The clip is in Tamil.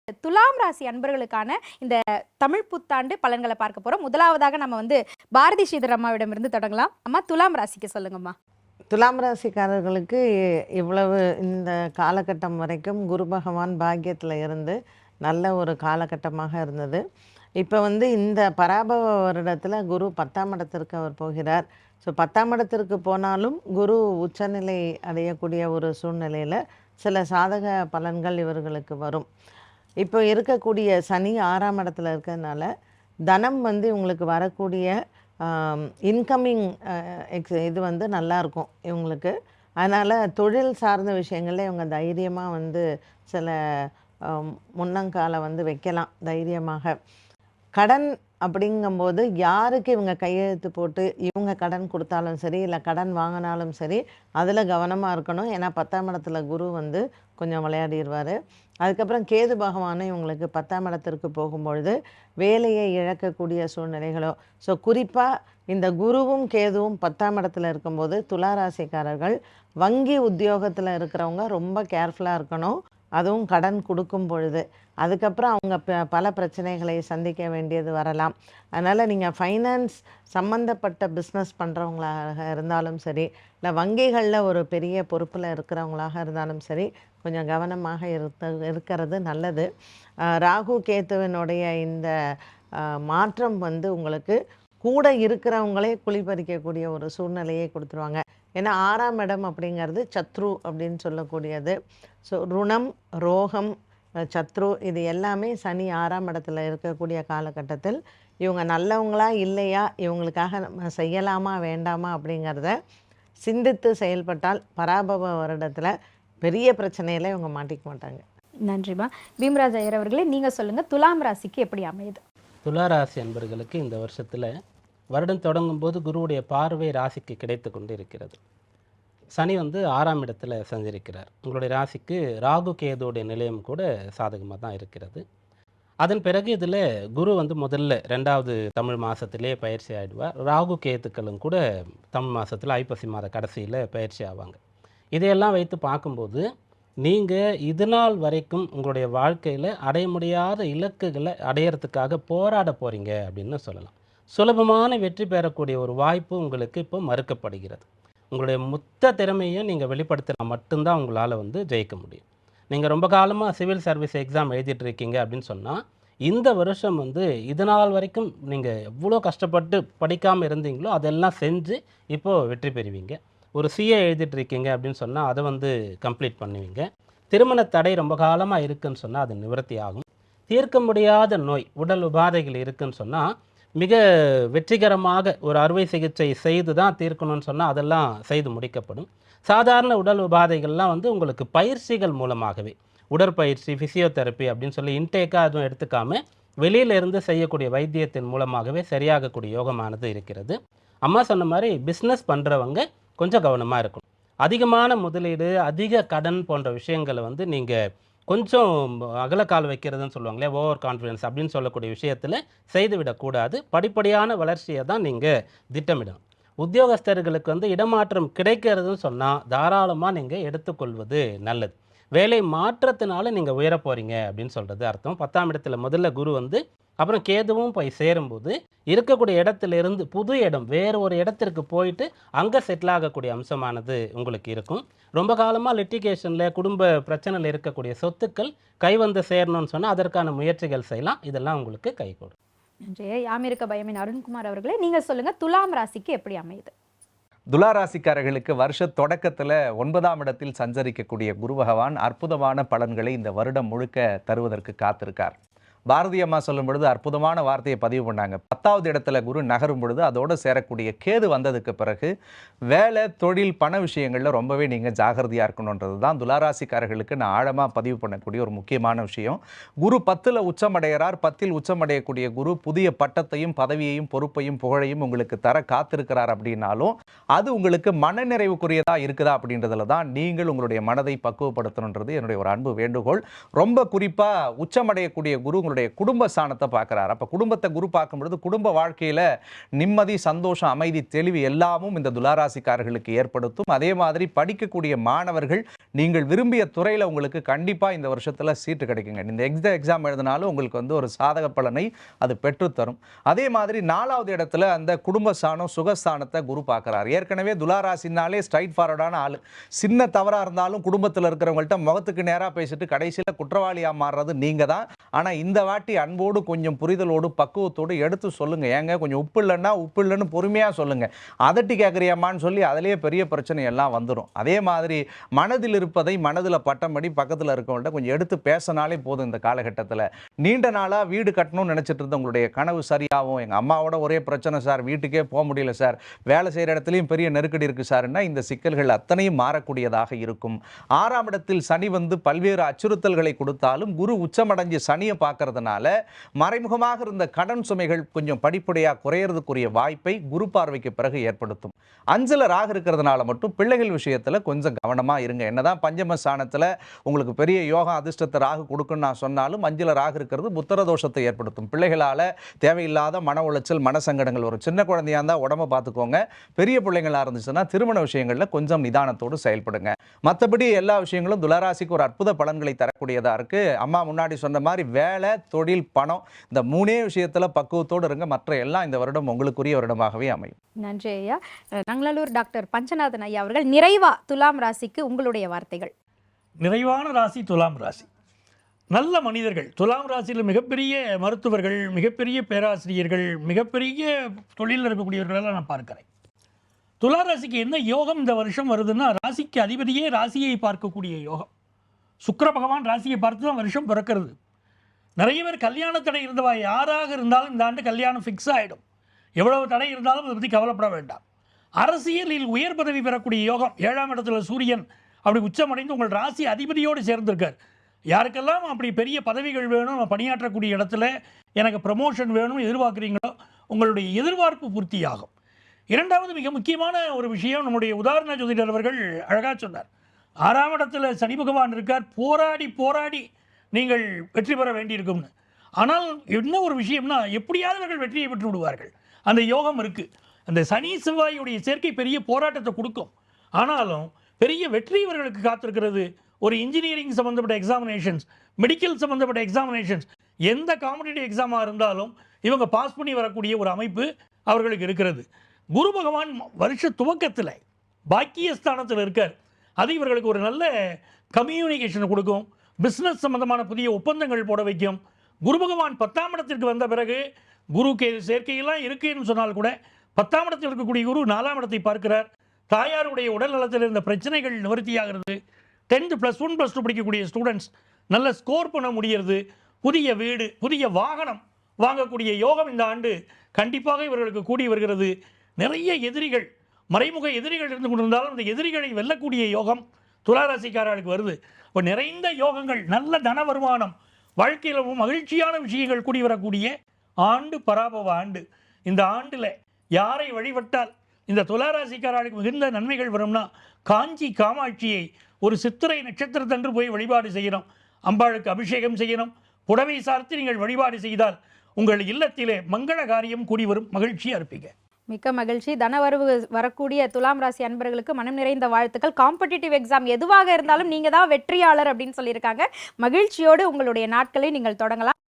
துலாம் ராசி அன்பர்களுக்கான இந்த தமிழ் புத்தாண்டு பலன்களை பார்க்க போறோம். முதலாவதாக நம்ம பாரதி ஸ்ரீதர் அம்மாவிடமிருந்து தொடங்கலாம். அம்மா, துலாம் ராசிக்கு சொல்லுங்கம்மா. துலாம் ராசிக்காரர்களுக்கு இவ்வளவு இந்த காலகட்டம் வரைக்கும் குரு பகவான் பாக்கியத்தில் இருந்து நல்ல ஒரு காலகட்டமாக இருந்தது. இப்போ இந்த பராபவ வருடத்தில் குரு 10ஆம் இடத்திற்கு அவர் போகிறார். ஸோ 10ஆம் இடத்திற்கு போனாலும் குரு உச்சநிலை அடையக்கூடிய ஒரு சூழ்நிலையில் சில சாதக பலன்கள் இவர்களுக்கு வரும். இப்போ இருக்கக்கூடிய சனி 6ஆம் இடத்துல இருக்கிறதுனால தனம் இவங்களுக்கு வரக்கூடிய இன்கமிங் இது நல்லாயிருக்கும் இவங்களுக்கு. அதனால் தொழில் சார்ந்த விஷயங்களில் இவங்க தைரியமாக சில முன்னங்காலை வைக்கலாம் தைரியமாக. கடன் அப்படிங்கும்போது யாருக்கு இவங்க கையெழுத்து போட்டு இவங்க கடன் கொடுத்தாலும் சரி, இல்லை கடன் வாங்கினாலும் சரி, அதில் கவனமாக இருக்கணும். ஏன்னா 10ஆம் இடத்துல குரு கொஞ்சம் விளையாடிடுவார். அதுக்கப்புறம் கேது பகவானும் இவங்களுக்கு 10ஆம் இடத்திற்கு போகும்பொழுது வேலையை இழக்கக்கூடிய சூழ்நிலைகளோ. ஸோ குறிப்பாக இந்த குருவும் கேதுவும் 10ஆம் இடத்துல இருக்கும்போது துளாராசிக்காரர்கள் வங்கி உத்தியோகத்தில் இருக்கிறவங்க ரொம்ப கேர்ஃபுல்லாக இருக்கணும். அதுவும் கடன் கொடுக்கும் பொழுது அதுக்கப்புறம் அவங்க பல பிரச்சனைகளை சந்திக்க வேண்டியது வரலாம். அதனால் நீங்கள் ஃபைனான்ஸ் சம்மந்தப்பட்ட பிஸ்னஸ் பண்ணுறவங்களாக இருந்தாலும் சரி, இல்லை வங்கிகளில் ஒரு பெரிய பொறுப்பில் இருக்கிறவங்களாக இருந்தாலும் சரி, கொஞ்சம் கவனமாக இருக்கிறது நல்லது. ராகு கேத்துவினுடைய இந்த மாற்றம் உங்களுக்கு கூட இருக்கிறவங்களே குளிப்பறிக்கக்கூடிய ஒரு சூழ்நிலையை கொடுத்துருவாங்க. ஏன்னா 6ஆம் இடம் அப்படிங்கிறது சத்ரு அப்படின்னு சொல்லக்கூடியது. ஸோ ருணம், ரோகம், சத்ரு இது எல்லாமே சனி 6ஆம் இடத்துல இருக்கக்கூடிய காலகட்டத்தில் இவங்க நல்லவங்களா இல்லையா, இவங்களுக்காக நம்ம செய்யலாமா வேண்டாமா அப்படிங்கிறத சிந்தித்து செயல்பட்டால் பராபவ வருடத்தில் பெரிய பிரச்சனையில் இவங்க மாட்டிக்க மாட்டாங்க. நன்றிமா. பீம்ராஜ் ஐயர் அவர்களே, நீங்கள் சொல்லுங்கள், துலாம் ராசிக்கு எப்படி அமையுது? துளாராசி அன்பர்களுக்கு இந்த வருஷத்தில் வருடம் தொடங்கும் போது குருவுடைய பார்வை ராசிக்கு கிடைத்து கொண்டு இருக்கிறது. சனி 6ஆம் இடத்துல சஞ்சரிக்கிறார். உங்களுடைய ராசிக்கு ராகு கேதுடைய நிலையம் கூட சாதகமாக தான் இருக்கிறது. அதன் பிறகு இதில் குரு முதல்ல 2வது தமிழ் மாதத்திலே பயிற்சி ஆகிடுவார். ராகு கேதுக்களும் கூட தமிழ் மாதத்தில் ஐப்பசி மாத கடைசியில் பயிற்சி ஆவாங்க. இதையெல்லாம் வைத்து பார்க்கும்போது நீங்கள் இது நாள் வரைக்கும் உங்களுடைய வாழ்க்கையில் அடைய முடியாத இலக்குகளை அடையிறதுக்காக போராட போகிறீங்க அப்படின்னு சொல்லலாம். சுலபமான வெற்றி பெறக்கூடிய ஒரு வாய்ப்பு உங்களுக்கு இப்போ மறுக்கப்படுகிறது. உங்களுடைய மொத்த திறமையை நீங்கள் வெளிப்படுத்தினா மட்டும்தான் உங்களால் ஜெயிக்க முடியும். நீங்கள் ரொம்ப காலமாக சிவில் சர்வீஸ் எக்ஸாம் எழுதிட்டு இருக்கீங்க அப்படின்னு சொன்னால் இந்த வருஷம் இது நாள் வரைக்கும் நீங்கள் எவ்வளோ கஷ்டப்பட்டு படிக்காமல் இருந்தீங்களோ அதெல்லாம் செஞ்சு இப்போது வெற்றி பெறுவீங்க. ஒரு சிஏ எழுதிட்டு இருக்கீங்க அப்படின்னு சொன்னால் அதை கம்ப்ளீட் பண்ணுவீங்க. திருமண தடை ரொம்ப காலமாக இருக்குதுன்னு சொன்னால் அது நிவர்த்தி ஆகும். தீர்க்க முடியாத நோய், உடல் உபாதைகள் இருக்குதுன்னு சொன்னால் மிக வெற்றிகரமாக ஒரு அறுவை சிகிச்சை செய்து தான் தீர்க்கணும்னு சொன்னால் அதெல்லாம் செய்து முடிக்கப்படும். சாதாரண உடல் உபாதைகள்லாம் உங்களுக்கு பயிற்சிகள் மூலமாகவே, உடற்பயிற்சி, ஃபிசியோதெரப்பி அப்படின்னு சொல்லி இன்டேக்காக அதுவும் எடுத்துக்காமல் வெளியிலிருந்து செய்யக்கூடிய வைத்தியத்தின் மூலமாகவே சரியாகக்கூடிய யோகமானது இருக்கிறது. அம்மா சொன்ன மாதிரி பிஸ்னஸ் பண்ணுறவங்க கொஞ்சம் கவனமாக இருக்கணும். அதிகமான முதலீடு, அதிக கடன் போன்ற விஷயங்களை நீங்கள் கொஞ்சம் அகலக்கால் வைக்கிறதுன்னு சொல்லுவாங்களே, ஓவர் கான்ஃபிடன்ஸ் அப்படின்னு சொல்லக்கூடிய விஷயத்தில் செய்துவிடக்கூடாது. படிப்படியான வளர்ச்சியை தான் நீங்கள் திட்டமிடணும். உத்தியோகஸ்தர்களுக்கு இடமாற்றம் கிடைக்கிறதுன்னு சொன்னால் தாராளமாக நீங்கள் எடுத்துக்கொள்வது நல்லது. வேலை மாற்றத்தினால நீங்கள் உயர போகிறீங்க அப்படின்னு சொல்கிறது அர்த்தம். 10ஆம் இடத்துல முதல்ல குரு அப்புறம் கேதுவும் போய் சேரும்போது இருக்கக்கூடிய இடத்துலேருந்து புது இடம் வேறு ஒரு இடத்திற்கு போயிட்டு அங்கே செட்டில் ஆகக்கூடிய அம்சமானது உங்களுக்கு இருக்கும். ரொம்ப காலமாக லிட்டிகேஷனில் குடும்ப பிரச்சனையில் இருக்கக்கூடிய சொத்துக்கள் சேரணும்னு சொன்னால் அதற்கான முயற்சிகள் செய்யலாம். இதெல்லாம் உங்களுக்கு கைகூடும். நன்றி. யாமிருக்க பயமின் அருண்குமார் அவர்களே, நீங்கள் சொல்லுங்கள், துலாம் ராசிக்கு எப்படி அமையுது? துளாராசிக்காரர்களுக்கு வருஷ தொடக்கத்தில் 9ஆம் இடத்தில் சஞ்சரிக்கக்கூடிய குரு பகவான் அற்புதமான பலன்களை இந்த வருடம் முழுக்க தருவதற்கு காத்திருக்கார். பாரதி அம்மா சொல்லும் பொழுது அற்புதமான வார்த்தையை பதிவு பண்ணாங்க. 10வது இடத்துல குரு நகரும் பொழுது அதோடு சேரக்கூடிய கேது வந்ததுக்கு பிறகு வேலை, தொழில், பண விஷயங்களில் ரொம்பவே நீங்கள் ஜாகிரதையாக இருக்கணுன்றது தான் துளாராசிக்காரர்களுக்கு நான் ஆழமாக பதிவு பண்ணக்கூடிய ஒரு முக்கியமான விஷயம். குரு 10ல் உச்சமடைகிறார். 10ல் உச்சமடையக்கூடிய குரு புதிய பட்டத்தையும் பதவியையும் பொறுப்பையும் புகழையும் உங்களுக்கு தர காத்திருக்கிறார். அப்படின்னாலும் அது உங்களுக்கு மனநிறைவுக்குரியதாக இருக்குதா அப்படின்றதுல தான் நீங்கள் உங்களுடைய மனதை பக்குவப்படுத்தணுன்றது என்னுடைய ஒரு அன்பு வேண்டுகோள். ரொம்ப குறிப்பாக உச்சமடையக்கூடிய குரு உங்களுடைய குடும்ப ஸ்தானத்தை பார்க்குறார். அப்போ குடும்பத்தை குரு பார்க்கும் பொழுது குடும்ப வாழ்க்கையில் நிம்மதி, சந்தோஷம், அமைதி, தெளிவு எல்லாமும் இந்த துளாராசிக்காரர்களுக்கு ஏற்படுத்தும். அதே மாதிரி படிக்கக்கூடிய மாணவர்கள் நீங்கள் விரும்பிய துறையில் உங்களுக்கு கண்டிப்பாக இந்த வருஷத்தில் சீட்டு கிடைக்குங்க. இந்த எக்ஸாம் எழுதினாலும் உங்களுக்கு வந்து ஒரு சாதக பலனை அது பெற்றுத்தரும். அதே மாதிரி 4வது இடத்துல அந்த குடும்பஸ்தானம், சுகஸ்தானத்தை குரு பார்க்குறார். ஏற்கனவே துளாராசினாலே ஸ்ட்ரைட் ஃபார்வர்டான ஆள். சின்ன தவறாக இருந்தாலும் குடும்பத்தில் இருக்கிறவங்கள்ட்ட முகத்துக்கு நேராக பேசிட்டு கடைசியில் குற்றவாளியாக மாறுறது நீங்கள் தான். ஆனால் இந்த வாட்டி அன்போடு, கொஞ்சம் புரிதலோடு, பக்குவத்தோடு எடுத்து சொல்லுங்கள். ஏங்க கொஞ்சம் உப்பு இல்லைன்னா உப்பு இல்லைன்னு பொறுமையாக சொல்லுங்கள். அதட்டி கேட்குறியம்மான்னு சொல்லி அதிலேயே பெரிய பிரச்சனை எல்லாம் வந்துடும். அதே மாதிரி மனதில் இருப்பதை மனதில் பட்டம்படி பக்கத்தில் இருக்கவங்கள்ட்ட கொஞ்சம் எடுத்து பேசினாலே போதும். இந்த காலகட்டத்தில் நீண்ட நாளாக வீடு கட்டணும்னு நினச்சிட்டு இருந்த உங்களுடைய கனவு சரியாகும். எங்கள் அம்மாவோட ஒரே பிரச்சனை சார், வீட்டுக்கே போக முடியல சார், வேலை செய்கிற இடத்துலையும் பெரிய நெருக்கடி இருக்குது சார்னா இந்த சிக்கல்கள் அத்தனையும் மாறக்கூடியதாக இருக்கும். 6ஆம் இடத்தில் சனி வந்து பல்வேறு அச்சுறுத்தல்களை கொடுத்தாலும் குரு உச்சமடைஞ்சு சனியை பார்க்கறதுனால மறைமுகமாக இருந்த கடன் சுமைகள் கொஞ்சம் படிப்படியாக குறையறதுக்குரிய வாய்ப்பை குரு பார்வைக்கு பிறகு ஏற்படுத்தும். 5ல் ராகு இருக்கிறதுனால மட்டும் பிள்ளைகள் விஷயத்தில் கொஞ்சம் கவனமாக இருங்க. என்னதான் பஞ்சம ஸ்தானத்தில் உங்களுக்கு பெரிய யோகா அதிர்ஷ்டத்தை ராகு கொடுக்குன்னு நான் சொன்னாலும் 5ல் ராகு இருக்கிறது புத்திர தோஷத்தை ஏற்படுத்தும். பிள்ளைகளால் தேவையில்லாத மன உளைச்சல், மனசங்கடங்கள் வரும். சின்ன குழந்தையாக இருந்தால் உடம்பை பார்த்துக்கோங்க. பெரிய பிள்ளைங்களாக இருந்துச்சுன்னா திருமண விஷயங்களில் கொஞ்சம் நிதானத்தோடு செயல்படுங்க. மற்றபடி எல்லா விஷயங்களும் துளாராசிக்கு ஒரு அற்புத பலன்களை தரக்கூடியதாக இருக்குது. அம்மா முன்னாடி சொன்ன மாதிரி வேலை, தொழில், பணம் இந்த 3 விஷயத்தில் பக்குவத்தோடு இருங்க. மற்ற எல்லாம் இந்த வருடம் உங்களுக்குரிய வருடமாகவே அமையும். நன்றி ஐயா. நங்களூர் டாக்டர் பஞ்சநாதன் ஐயா அவர்கள் நிறைவா துலாம் ராசிக்கு உங்களுடைய வார்த்தைகள். நிறைவான ராசி துலாம் ராசி. நல்ல மனிதர்கள் துலாம் ராசியில் மிகப்பெரிய மருத்துவர்கள், மிகப்பெரிய பேராசிரியர்கள், மிகப்பெரிய தொழிலில் இருக்கக்கூடியவர்களெல்லாம் நான் பார்க்கிறேன். துலா ராசிக்கு என்ன யோகம் இந்த வருஷம் வருதுன்னா, ராசிக்கு அதிபதியே ராசியை பார்க்கக்கூடிய யோகம். சுக்கிர பகவான் ராசியை பார்த்து தான் வருஷம் பிறக்கிறது. நிறைய பேர் கல்யாண தடை இருந்தவா யாராக இருந்தாலும் இந்த ஆண்டு கல்யாணம் ஃபிக்ஸ் ஆகிடும். எவ்வளவு தடை இருந்தாலும் அதை பற்றி கவலைப்பட வேண்டாம். அரசியலில் உயர் பதவி பெறக்கூடிய யோகம். 7ஆம் இடத்துல சூரியன் அப்படி உச்சமடைந்து உங்கள் ராசி அதிபதியோடு சேர்ந்திருக்கார். யாருக்கெல்லாம் அப்படி பெரிய பதவிகள் வேணும், பணியாற்றக்கூடிய இடத்துல எனக்கு ப்ரமோஷன் வேணும்னு எதிர்பார்க்குறீங்களோ உங்களுடைய எதிர்பார்ப்பு பூர்த்தியாகும். 2வது மிக முக்கியமான ஒரு விஷயம், நம்முடைய உதாரண ஜோதிடர் அவர்கள் அழகாக சொன்னார். 6ஆம் இடத்துல சனி பகவான் இருக்கார். போராடி போராடி நீங்கள் வெற்றி பெற வேண்டியிருக்கும்னு. ஆனால் என்ன ஒரு விஷயம்னா, எப்படியாவது அவர்கள் வெற்றியை பெற்று விடுவார்கள். அந்த யோகம் இருக்குது. அந்த சனி செவ்வாயுடைய சேர்க்கை பெரிய போராட்டத்தை கொடுக்கும். ஆனாலும் பெரிய வெற்றி இவர்களுக்கு காத்திருக்கிறது. ஒரு இன்ஜினியரிங் சம்மந்தப்பட்ட எக்ஸாமினேஷன்ஸ், மெடிக்கல் சம்மந்தப்பட்ட எக்ஸாமினேஷன்ஸ், எந்த காம்படிட்டிவ் எக்ஸாமாக இருந்தாலும் இவங்க பாஸ் பண்ணி வரக்கூடிய ஒரு அமைப்பு அவர்களுக்கு இருக்கிறது. குரு பகவான் வருஷ துவக்கத்தில் பாக்கியஸ்தானத்தில் இருக்கார். அது இவர்களுக்கு ஒரு நல்ல கம்யூனிகேஷனை கொடுக்கும். பிஸ்னஸ் சம்பந்தமான புதிய ஒப்பந்தங்கள் போட வைக்கும். குரு பகவான் 10ஆம் இடத்திற்கு வந்த பிறகு குருக்கு சேர்க்கையெல்லாம் இருக்குன்னு சொன்னால் கூட 10ஆம் இடத்தில் இருக்கக்கூடிய குரு 4ஆம் இடத்தை பார்க்கிறார். தாயாருடைய உடல் நலத்தில் இருந்த பிரச்சனைகள் நிவர்த்தியாகிறது. 10th +1 +2 படிக்கக்கூடிய ஸ்டூடெண்ட்ஸ் நல்ல ஸ்கோர் பண்ண முடிகிறது. புதிய வீடு, புதிய வாகனம் வாங்கக்கூடிய யோகம் இந்த ஆண்டு கண்டிப்பாக இவர்களுக்கு கூடி வருகிறது. நிறைய எதிரிகள், மறைமுக எதிரிகள் இருந்து கொண்டிருந்தாலும் அந்த எதிரிகளை வெல்லக்கூடிய யோகம் துளாராசிக்காரர்களுக்கு வருது. இப்போ நிறைந்த யோகங்கள், நல்ல தன வருமானம், வாழ்க்கையில் மகிழ்ச்சியான விஷயங்கள் கூடி வரக்கூடிய ஆண்டு பராபவ ஆண்டு. இந்த ஆண்டில் யாரை வழிபட்டால் இந்த துளாராசிக்காரர்களுக்கு மிகுந்த நன்மைகள் வரும்னா, காஞ்சி காமாட்சியை ஒரு சித்திரை நட்சத்திரத்தன்று போய் வழிபாடு செய்யணும். அம்பாளுக்கு அபிஷேகம் செய்யணும். புடவை சார்த்து நீங்கள் வழிபாடு செய்தால் உங்கள் இல்லத்திலே மங்கள காரியம் கூடி வரும். மகிழ்ச்சியாக இருப்பீங்க. மிக்க மகிழ்ச்சி. தனவரவு வரக்கூடிய துலாம் ராசி அன்பர்களுக்கு மனம் நிறைந்த வாழ்த்துக்கள். காம்படிட்டிவ் எக்ஸாம் எதுவாக இருந்தாலும் நீங்கள் தான் வெற்றியாளர் அப்படின்னு சொல்லியிருக்காங்க. மகிழ்ச்சியோடு உங்களுடைய நாட்களை நீங்கள் தொடங்கலாம்.